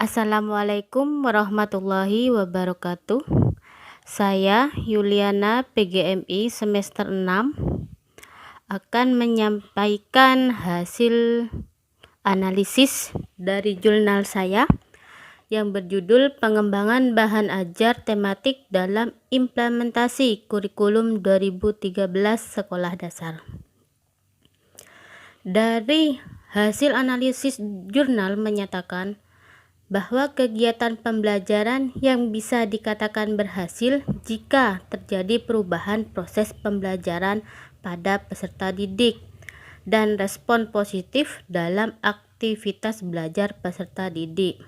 Assalamualaikum warahmatullahi wabarakatuh. Saya Yuliana PGMI semester 6 akan menyampaikan hasil analisis dari jurnal saya yang berjudul Pengembangan Bahan Ajar Tematik dalam Implementasi Kurikulum 2013 Sekolah Dasar. Dari hasil analisis jurnal menyatakan bahwa kegiatan pembelajaran yang bisa dikatakan berhasil jika terjadi perubahan proses pembelajaran pada peserta didik dan respon positif dalam aktivitas belajar peserta didik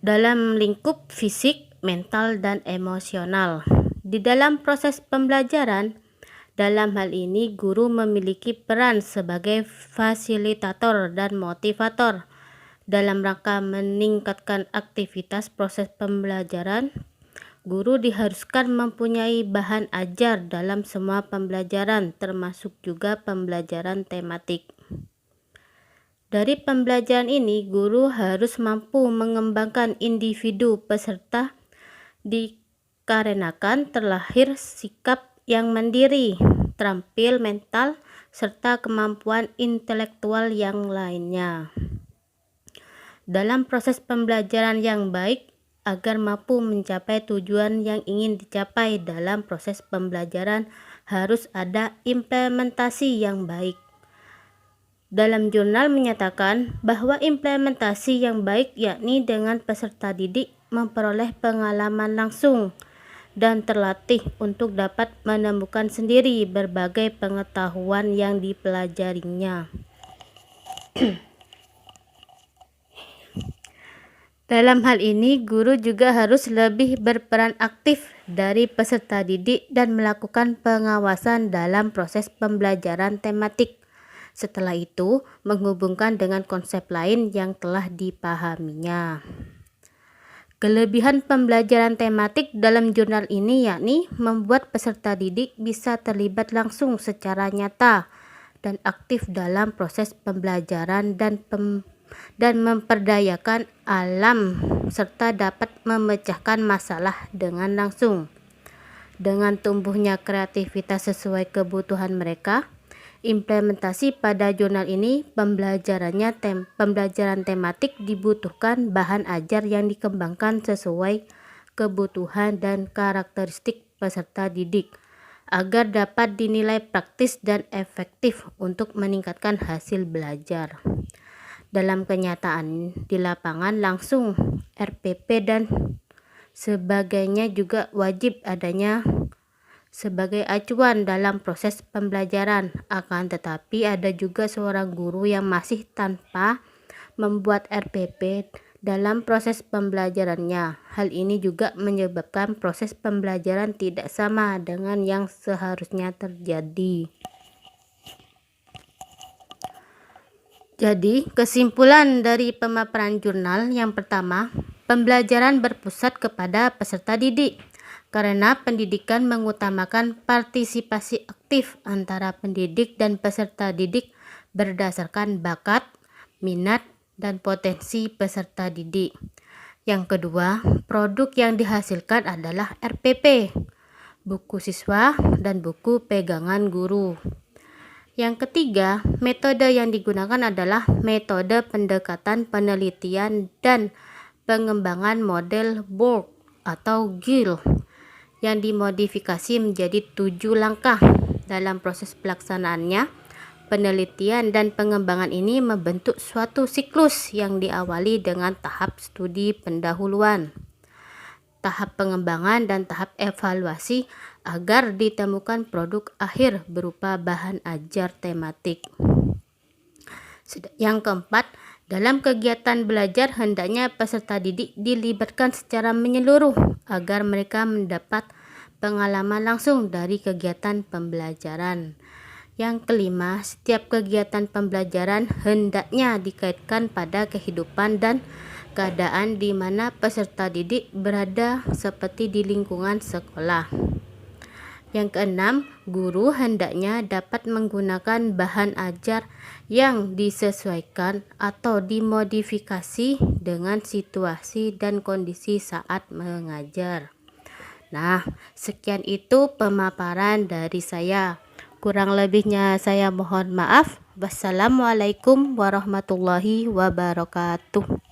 dalam lingkup fisik, mental, dan emosional. Di dalam proses pembelajaran, dalam hal ini guru memiliki peran sebagai fasilitator dan motivator dalam rangka meningkatkan aktivitas proses pembelajaran. Guru diharuskan mempunyai bahan ajar dalam semua pembelajaran, termasuk juga pembelajaran tematik. Dari pembelajaran ini, guru harus mampu mengembangkan individu peserta dikarenakan terlahir sikap yang mandiri, terampil mental, serta kemampuan intelektual yang lainnya. Dalam proses pembelajaran yang baik, agar mampu mencapai tujuan yang ingin dicapai dalam proses pembelajaran, harus ada implementasi yang baik. Dalam jurnal menyatakan bahwa implementasi yang baik yakni dengan peserta didik memperoleh pengalaman langsung dan terlatih untuk dapat menemukan sendiri berbagai pengetahuan yang dipelajarinya. Dalam hal ini, guru juga harus lebih berperan aktif dari peserta didik dan melakukan pengawasan dalam proses pembelajaran tematik. Setelah itu, menghubungkan dengan konsep lain yang telah dipahaminya. Kelebihan pembelajaran tematik dalam jurnal ini yakni membuat peserta didik bisa terlibat langsung secara nyata dan aktif dalam proses pembelajaran dan memperdayakan alam serta dapat memecahkan masalah dengan langsung. Dengan tumbuhnya kreativitas sesuai kebutuhan mereka, implementasi pada jurnal ini pembelajaran tematik dibutuhkan bahan ajar yang dikembangkan sesuai kebutuhan dan karakteristik peserta didik agar dapat dinilai praktis dan efektif untuk meningkatkan hasil belajar. Dalam kenyataan di lapangan langsung, RPP dan sebagainya juga wajib adanya sebagai acuan dalam proses pembelajaran. Akan tetapi ada juga seorang guru yang masih tanpa membuat RPP dalam proses pembelajarannya. Hal ini juga menyebabkan proses pembelajaran tidak sama dengan yang seharusnya terjadi. Jadi, kesimpulan dari pemaparan jurnal yang pertama, pembelajaran berpusat kepada peserta didik. Karena pendidikan mengutamakan partisipasi aktif antara pendidik dan peserta didik berdasarkan bakat, minat, dan potensi peserta didik. Yang kedua, produk yang dihasilkan adalah RPP, buku siswa, dan buku pegangan guru. Yang ketiga, metode yang digunakan adalah metode pendekatan penelitian dan pengembangan model BORG atau GIL yang dimodifikasi menjadi 7 langkah. Dalam proses pelaksanaannya, penelitian dan pengembangan ini membentuk suatu siklus yang diawali dengan tahap studi pendahuluan, tahap pengembangan, dan tahap evaluasi agar ditemukan produk akhir berupa bahan ajar tematik. Yang keempat, dalam kegiatan belajar hendaknya peserta didik dilibatkan secara menyeluruh agar mereka mendapat pengalaman langsung dari kegiatan pembelajaran. Yang kelima, setiap kegiatan pembelajaran hendaknya dikaitkan pada kehidupan dan keadaan di mana peserta didik berada seperti di lingkungan sekolah. Yang keenam, guru hendaknya dapat menggunakan bahan ajar yang disesuaikan atau dimodifikasi dengan situasi dan kondisi saat mengajar. Nah, sekian itu pemaparan dari saya. Kurang lebihnya saya mohon maaf. Wassalamualaikum warahmatullahi wabarakatuh.